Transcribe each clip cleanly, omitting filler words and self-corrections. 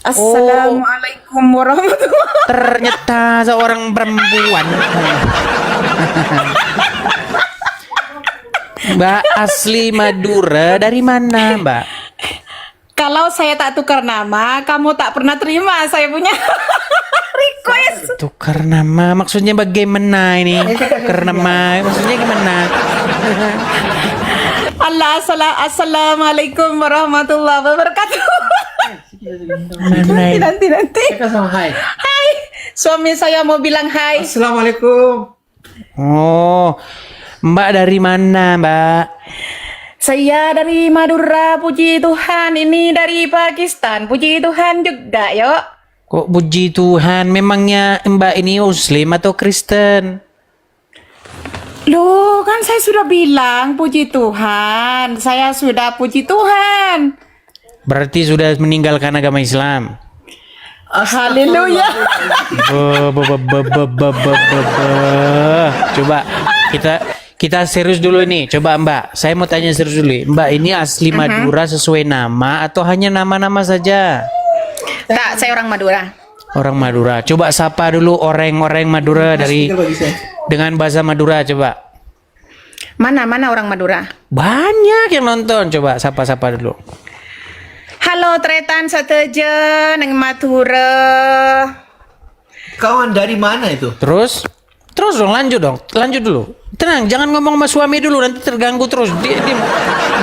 Oh, Assalamualaikum warahmatullahi. ternyata seorang perempuan. Mbak asli Madura dari mana, Mbak? Kalau saya tak tukar nama, kamu tak pernah terima saya punya request. Tukar nama maksudnya bagaimana ini? Tukar nama maksudnya gimana? Assalamualaikum warahmatullahi wabarakatuh. Mana ini? Nanti. Sama hai. Hai, suami saya mau bilang hai. Assalamualaikum. Oh, Mbak dari mana, Mbak? Saya dari Madura, puji Tuhan. Ini dari Pakistan, puji Tuhan juga, yuk. Kok puji Tuhan, memangnya Mbak ini Muslim atau Kristen? Loh, kan saya sudah bilang puji Tuhan. Saya sudah puji Tuhan. Berarti sudah meninggalkan agama Islam. Haleluya. Coba kita serius dulu ini. Coba Mbak, saya mau tanya serius dulu. Mbak ini asli Madura sesuai nama atau hanya nama-nama saja? Tak, saya orang Madura. Orang Madura. Coba sapa dulu orang-orang Madura dari dengan bahasa Madura coba. Mana orang Madura? Banyak yang nonton. Coba sapa-sapa dulu. Halo Tretan Seteje neng Madura. Kawan dari mana itu? Terus dong, lanjut dulu. Tenang, jangan ngomong sama suami dulu, nanti terganggu terus.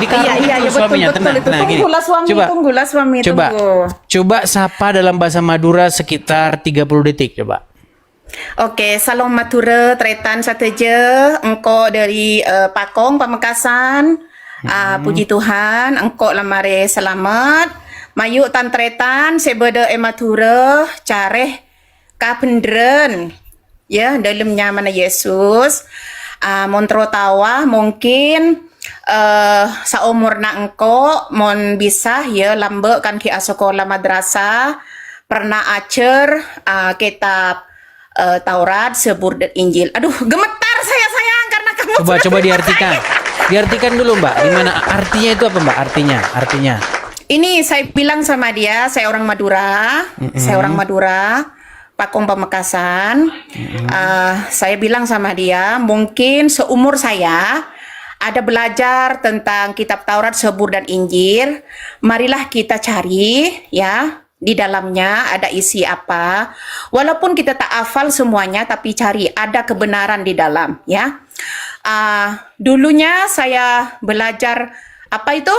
Dikarung dulu suaminya. Tenang, gini. Tunggulah suami. Coba sapa dalam bahasa Madura sekitar 30 detik, coba. Oke, salam Madura Tretan Seteje, engkau dari Pakong Pamekasan. Puji Tuhan, engkau lamare selamat. Mayu tan Tretan sebeda Madura careh kapendren. Ya, dalamnya mana Yesus. Montro tawa mungkin saumurna engkau mon bisa ya lambe kan ki sekolah madrasah pernah acer kitab Taurat sebur dan Injil. Aduh, gemetar saya sayang karena kamu Coba diartikan. Diartikan dulu Mbak, gimana artinya itu apa Mbak? Artinya. Ini saya bilang sama dia, saya orang Madura. Saya orang Madura. Pakong Pamekasan. Saya bilang sama dia, mungkin seumur saya ada belajar tentang kitab Taurat, Sebur dan Injil. Marilah kita cari ya, di dalamnya ada isi apa. Walaupun kita tak hafal semuanya, tapi cari ada kebenaran di dalam ya. Dulunya saya belajar apa itu?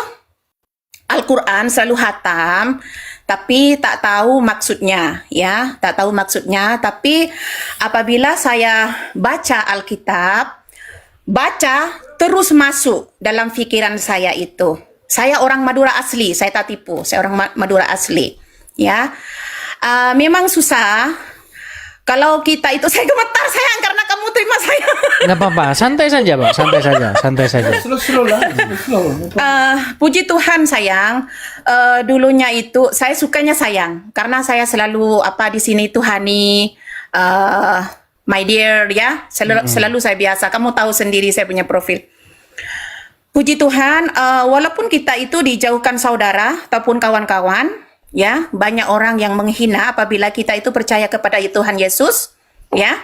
Al-Quran selalu hatam, tapi tak tahu maksudnya ya, tak tahu maksudnya. Tapi apabila saya baca Alkitab, baca terus masuk dalam pikiran saya itu. Saya orang Madura asli, saya tak tipu, saya orang Madura asli ya. Memang susah. Kalau kita itu, saya gemetar sayang karena kamu terima saya. Nggak apa-apa, santai saja Mbak, santai saja. Slow lah. Puji Tuhan sayang. Dulunya itu saya sukanya sayang karena saya selalu di sini Tuhani, my dear ya. Selalu saya biasa. Kamu tahu sendiri saya punya profil. Puji Tuhan, walaupun kita itu dijauhkan saudara ataupun kawan-kawan. Ya, banyak orang yang menghina apabila kita itu percaya kepada Tuhan Yesus, ya.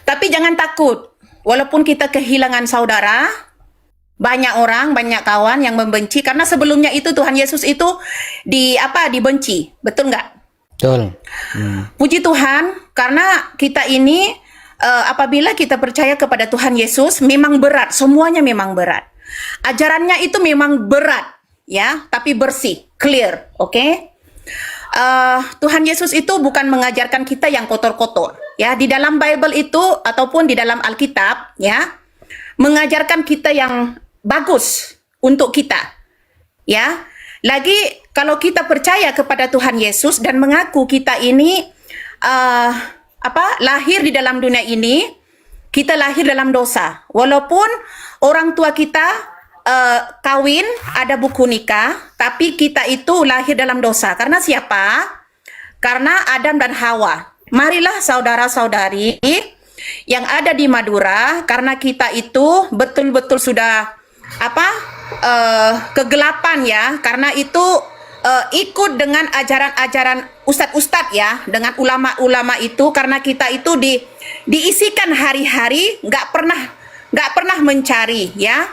Tapi jangan takut, walaupun kita kehilangan saudara, banyak orang, banyak kawan yang membenci karena sebelumnya itu Tuhan Yesus itu dibenci, betul nggak? Betul. Puji Tuhan, karena kita ini apabila kita percaya kepada Tuhan Yesus, memang berat, semuanya memang berat. Ajarannya itu memang berat. Ya, tapi bersih, clear, oke? Tuhan Yesus itu bukan mengajarkan kita yang kotor-kotor, ya. Di dalam Bible itu ataupun di dalam Alkitab, ya, mengajarkan kita yang bagus untuk kita, ya. Lagi kalau kita percaya kepada Tuhan Yesus dan mengaku kita ini lahir di dalam dunia ini, kita lahir dalam dosa, walaupun orang tua kita kawin, ada buku nikah, tapi kita itu lahir dalam dosa. Karena siapa? Karena Adam dan Hawa. Marilah saudara-saudari yang ada di Madura, karena kita itu betul-betul sudah kegelapan ya. Karena itu ikut dengan ajaran-ajaran ustadz-ustadz ya, dengan ulama-ulama itu, karena kita itu diisikan hari-hari, nggak pernah mencari ya.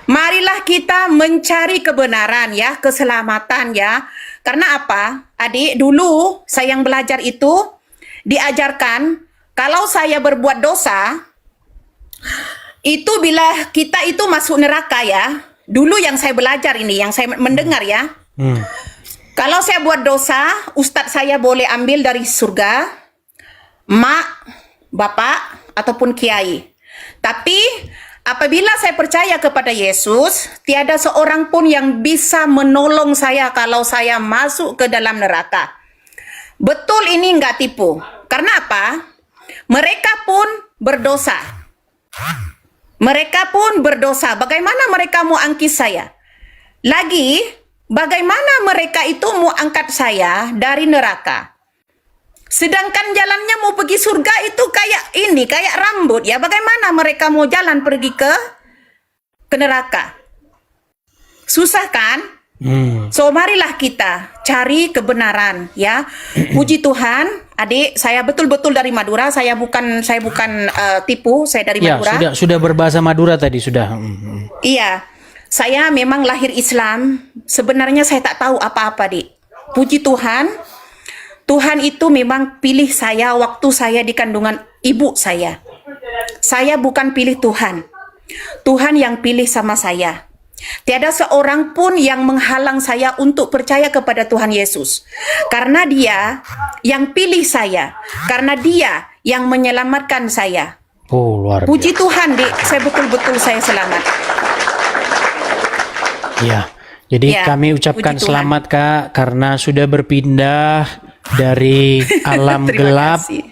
Marilah kita mencari kebenaran ya, keselamatan ya. Karena apa? Adik, dulu saya yang belajar itu diajarkan kalau saya berbuat dosa itu bila kita itu masuk neraka ya. Dulu yang saya belajar ini, yang saya mendengar ya. Kalau saya buat dosa, ustadz saya boleh ambil dari surga, mak, bapak, ataupun kiai. Tapi apabila saya percaya kepada Yesus, tiada seorang pun yang bisa menolong saya kalau saya masuk ke dalam neraka. Betul ini nggak tipu. Karena apa? Mereka pun berdosa. Mereka pun berdosa. Bagaimana mereka mau angkis saya? Lagi, bagaimana mereka itu mau angkat saya dari neraka? Sedangkan jalannya mau pergi surga itu kayak rambut ya. Bagaimana mereka mau jalan pergi ke neraka? Susah kan? So marilah kita cari kebenaran ya. Puji Tuhan, adik, saya betul-betul dari Madura. Saya bukan tipu, saya dari Ya, Madura. sudah berbahasa Madura tadi sudah. Iya, saya memang lahir Islam. Sebenarnya saya tak tahu apa-apa, Dik. Puji Tuhan, Tuhan itu memang pilih saya waktu saya di kandungan ibu saya. Saya bukan pilih Tuhan. Tuhan yang pilih sama saya. Tiada seorang pun yang menghalang saya untuk percaya kepada Tuhan Yesus. Karena Dia yang pilih saya. Karena Dia yang menyelamatkan saya. Oh, luar biasa. Puji Tuhan, Dik. Saya betul-betul saya selamat. Ya, jadi Ya, kami ucapkan puji Tuhan. selamat Kak karena sudah berpindah dari alam Terima gelap, kasih.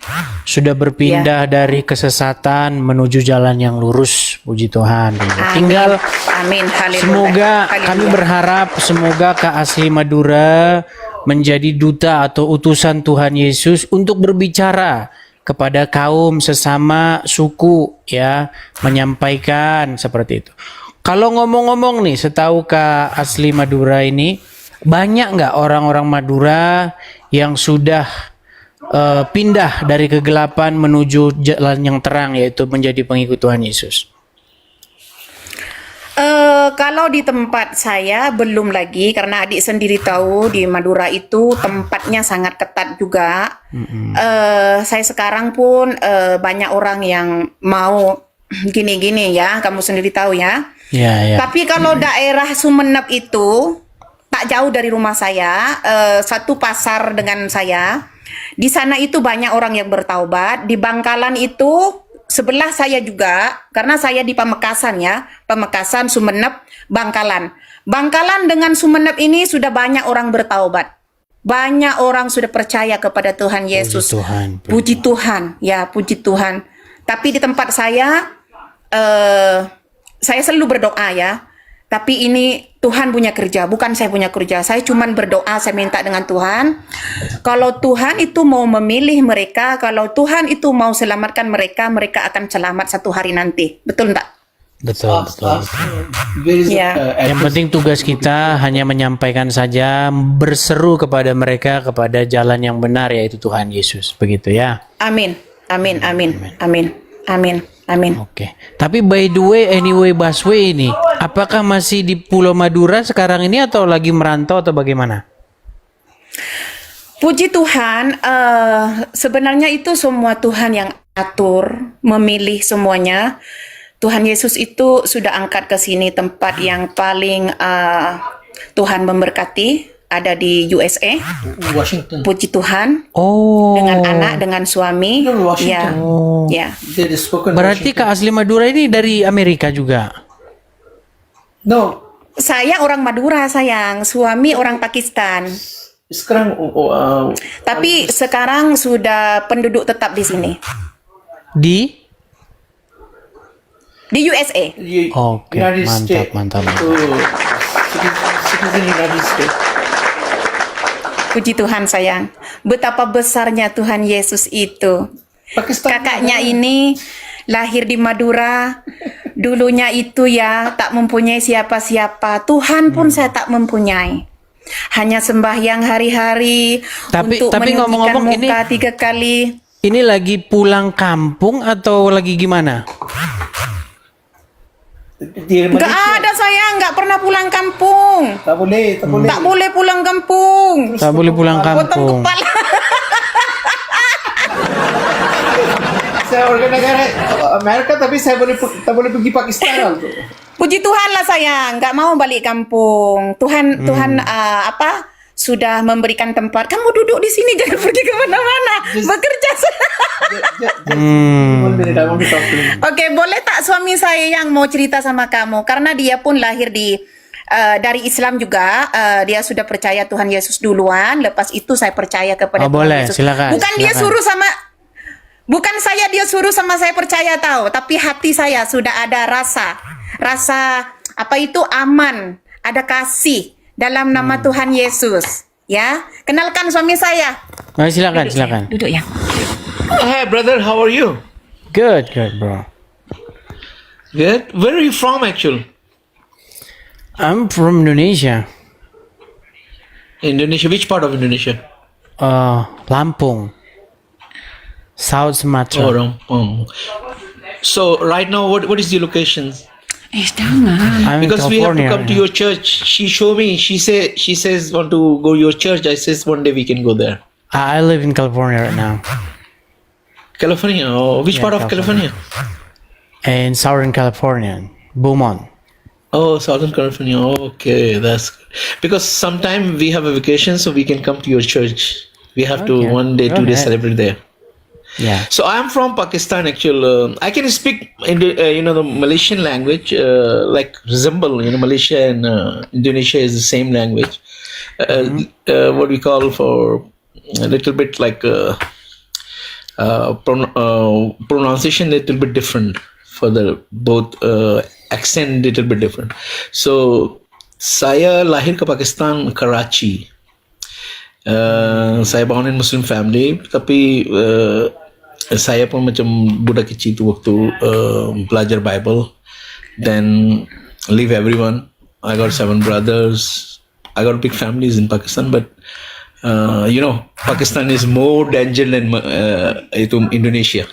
sudah berpindah dari kesesatan menuju jalan yang lurus. Puji Tuhan. Tinggal Amin. Haleluya. semoga Haleluya. kami berharap semoga Kak Asli Madura menjadi duta atau utusan Tuhan Yesus untuk berbicara kepada kaum sesama suku ya, menyampaikan seperti itu. Kalau ngomong-ngomong nih, setahu Kak Asli Madura ini, banyak nggak orang-orang Madura yang sudah pindah dari kegelapan menuju jalan yang terang, yaitu menjadi pengikut Tuhan Yesus? Kalau di tempat saya belum lagi, karena adik sendiri tahu di Madura itu tempatnya sangat ketat juga. Saya sekarang pun banyak orang yang mau gini-gini ya, kamu sendiri tahu ya. Ya. Tapi kalau daerah Sumeneb itu tak jauh dari rumah saya, satu pasar dengan saya. Di sana itu banyak orang yang bertaubat. Di Bangkalan itu sebelah saya juga, karena saya di Pamekasan ya, Pamekasan, Sumeneb, Bangkalan. Bangkalan dengan Sumeneb ini sudah banyak orang bertaubat. Banyak orang sudah percaya kepada Tuhan Yesus. Puji Tuhan. Puji Tuhan, ya puji Tuhan. Tapi di tempat saya selalu berdoa ya. Tapi ini Tuhan punya kerja, bukan saya punya kerja. Saya cuma berdoa, saya minta dengan Tuhan. Kalau Tuhan itu mau memilih mereka, kalau Tuhan itu mau selamatkan mereka, mereka akan selamat satu hari nanti. Betul enggak? Betul. Where is Ya. Yang penting tugas kita hanya menyampaikan saja, berseru kepada mereka kepada jalan yang benar, yaitu Tuhan Yesus. Begitu ya. Amin. Amin. Amin. Amin. Amin. Amin. Oke. Tapi by the way, anyway Busway ini, apakah masih di Pulau Madura sekarang ini atau lagi merantau atau bagaimana? Puji Tuhan, sebenarnya itu semua Tuhan yang atur, memilih semuanya. Tuhan Yesus itu sudah angkat ke sini tempat yang paling Tuhan memberkati, ada di USA. Washington. Puji Tuhan, Oh. dengan anak, dengan suami. No, Washington. Ya, ya. They spoken Berarti Kak Asli Madura ini dari Amerika juga? No. Saya orang Madura, sayang. Suami orang Pakistan. Sekarang Tapi sekarang sudah penduduk tetap di sini. Di USA. Oke, United mantap, States. mantap. Citizen United States. Puji Tuhan, sayang. Betapa besarnya Tuhan Yesus itu. Pakistan. Kakaknya ini lahir di Madura. Dulunya itu ya tak mempunyai siapa-siapa. Tuhan pun saya tak mempunyai. hanya sembahyang hari-hari Tapi untuk menyucikan ngomong-ngomong muka 3 kali. ini lagi pulang kampung atau lagi gimana? Di Nggak Malaysia. ada saya, nggak pernah pulang kampung. Tak boleh, tak boleh. Tak boleh pulang kampung. Tak boleh pulang Potong kampung. kepala. Saya warga negara Amerika tapi saya tak boleh pergi Pakistan tuh. Puji Tuhan lah sayang, nggak mau balik kampung. Tuhan sudah memberikan tempat. Kamu duduk di sini, jangan pergi kemana-mana. Bekerja. Oke, boleh tak suami saya yang mau cerita sama kamu? Karena dia pun lahir dari Islam juga. Dia sudah percaya Tuhan Yesus duluan. Lepas itu saya percaya kepada Tuhan Boleh, Yesus. silakan. Bukan saya dia suruh sama saya percaya tahu, tapi hati saya sudah ada rasa aman, ada kasih dalam nama Tuhan Yesus. Ya, kenalkan suami saya. Silakan. Duduk ya. Hi brother, how are you? Good, bro. Good. Where are you from actually? I'm from Indonesia. Indonesia. Which part of Indonesia? Lampung. South Sumatra. So right now, what is the location? Jangan. I'm in Because we have to California. come to your church. She show me. She says want to go your church. I says one day we can go there. I live in California right now. California. Oh, which Yeah, part of California? In Southern California, Beaumont. Oh, Southern California. Okay, that's good. Because sometime we have a vacation, so we can come to your church. We have to Okay. 1 day, Go 2 days ahead. celebrate there. Yeah. So I am from Pakistan. Actually, I can speak the Malaysian language, like resemble. Malaysia and Indonesia is the same language. What we call for a little bit like pronunciation, a little bit different for the both accent, little bit different. So saya lahir ke Pakistan, Karachi. Saya born in Muslim family, tapi saya pun macam budak kecil tu waktu belajar Bible, then leave everyone. I got 7 brothers. I got big families in Pakistan, but Pakistan is more danger than Indonesia.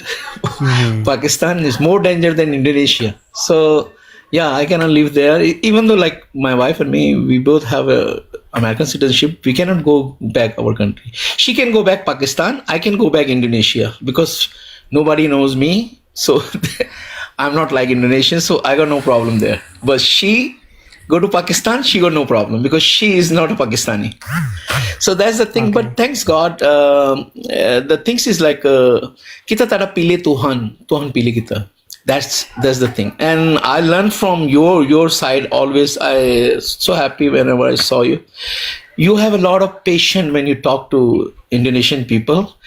Pakistan is more danger than Indonesia. So yeah, I cannot live there. Even though like my wife and me, we both have a American citizenship, we cannot go back our country. She can go back Pakistan. I can go back Indonesia because nobody knows me. So I'm not like Indonesian. So I got no problem there. But she go to Pakistan, she got no problem because she is not a Pakistani. So that's the thing. But thanks God, the things is like kita tada pilih Tuhan pilih kita. That's the thing. And I learned from your side always. I so happy whenever I saw you. You have a lot of patience when you talk to Indonesian people.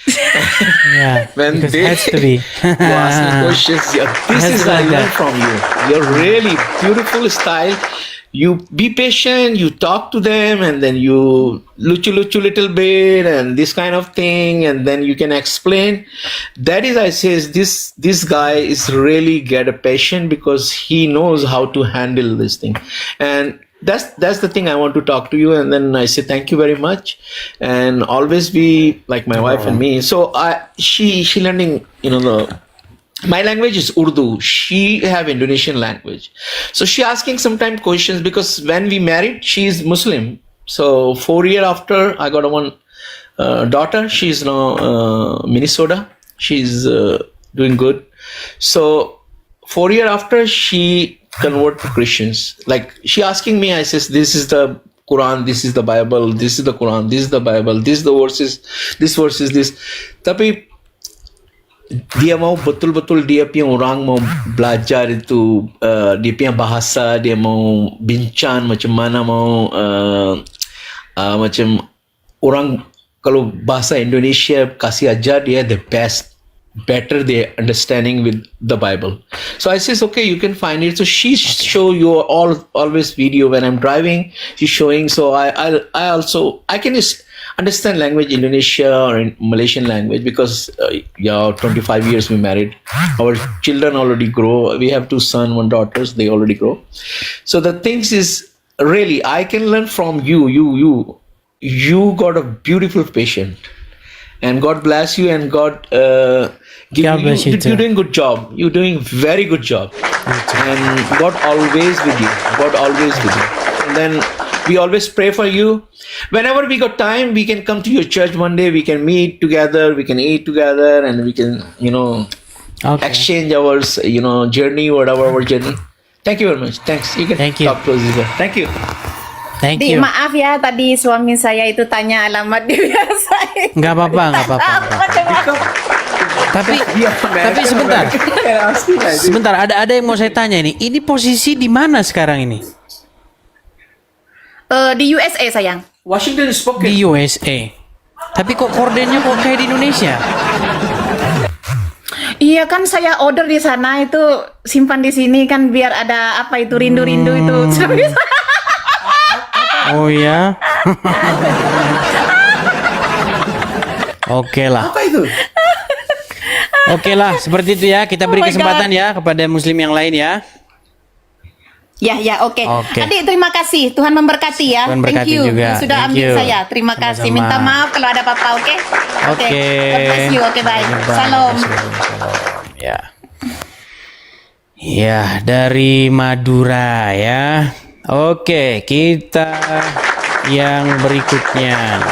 Yeah. When because they it has to be. you ask me questions. Yeah, this Has is to I like learned that. from you. You're really beautiful style. You be patient, you talk to them, and then you luchu little bit, and this kind of thing, and then you can explain. That is, I says, this guy is really get a patient because he knows how to handle this thing, and that's the thing I want to talk to you. And then I say thank you very much, and always be like my wife and me. So she learning my language is Urdu. She have Indonesian language. So she asking sometimes questions because when we married, she is Muslim. So 4 years after, I got one daughter. She's now Minnesota. She's doing good. So 4 years after, she convert to Christians. Like she asking me, I says, this is the Quran, this is the Bible, this is the Quran, this is the Bible, this is the verses, this verse is this. Tapi dia mau betul-betul dia punya orang mau belajar itu dia punya bahasa, dia mau bincang macam mana mau macam orang kalau bahasa Indonesia kasih ajar dia the best, better they understanding with the Bible. So I says okay, you can find it. So she show you always video when I'm driving. She's showing. So I can understand language Indonesia or in Malaysian language because 25 years we married. Our children already grow. We have 2 sons, 1 daughter. They already grow. So the things is really, I can learn from you. You got a beautiful patient, and God bless you, and God give God bless you too. you're doing good job. You're doing very good job, and God always with you. God always with you. And then we always pray for you. Whenever we got time, we can come to your church one day. We can meet together. We can eat together, and we can Okay. exchange our journey, whatever our journey. Thank you very much. Thanks. You can Thank you. talk to Ziva. Thank you. Thank Di, you. maaf ya tadi suami saya itu tanya alamat di biasa. Nggak apa-apa, nggak apa-apa. Tapi sebentar, ada yang mau saya tanya ini. Ini posisi di mana sekarang ini? Di USA sayang. Washington is spoken. Di USA. Tapi kok kordennya kok kayak di Indonesia? Iya kan saya order di sana itu simpan di sini kan biar ada apa itu rindu-rindu itu. Oh ya. Oke lah. Apa itu? Oke lah, seperti itu ya. Kita beri Oh my kesempatan ya kepada muslim yang lain ya. Ya, oke. Oke. Adik, terima kasih. Tuhan memberkati ya. Tuhan berkati Thank you. juga. Sudah Thank ambil you. saya. Terima kasih. Sama-sama. Minta maaf kalau ada apa-apa, oke? Oke. God bless you. Oke, bye. Bye. Shalom. Ya. Ya, dari Madura ya. Oke, kita yang berikutnya.